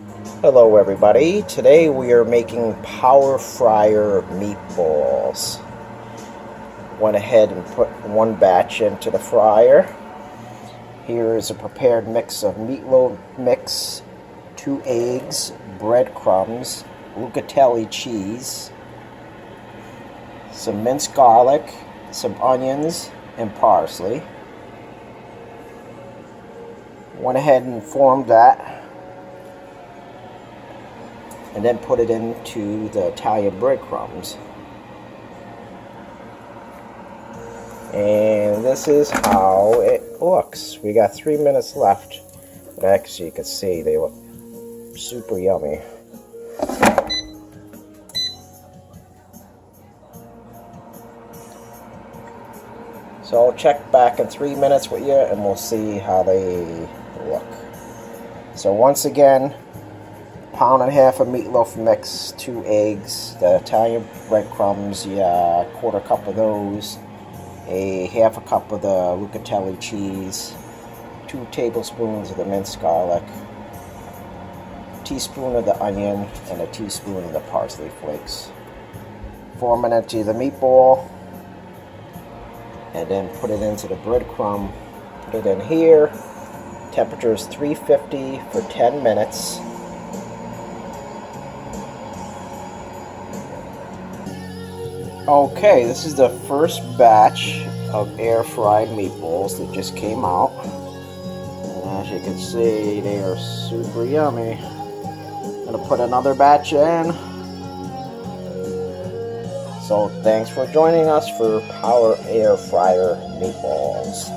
Hello everybody, today we are making power fryer meatballs. Went ahead and put one batch into the fryer. Here is a prepared mix of meatloaf mix, 2 eggs, breadcrumbs, lucatelli cheese, some minced garlic, some onions, and parsley. Went ahead and formed that and then put it into the Italian breadcrumbs. And this is how it looks. We got 3 minutes left, but actually you can see they look super yummy. So I'll check back in 3 minutes with you and we'll see how they look. So once again, pound and a half of meatloaf mix, 2 eggs, the Italian breadcrumbs, quarter cup of those, a half a cup of the lucatelli cheese, 2 tablespoons of the minced garlic, a teaspoon of the onion, and a teaspoon of the parsley flakes. Form it into the meatball, and then put it into the breadcrumb. Put it in here. Temperature is 350 for 10 minutes. Okay, this is the first batch of air-fried meatballs that just came out. And as you can see, they are super yummy. I'm gonna put another batch in. So thanks for joining us for Power Air Fryer Meatballs.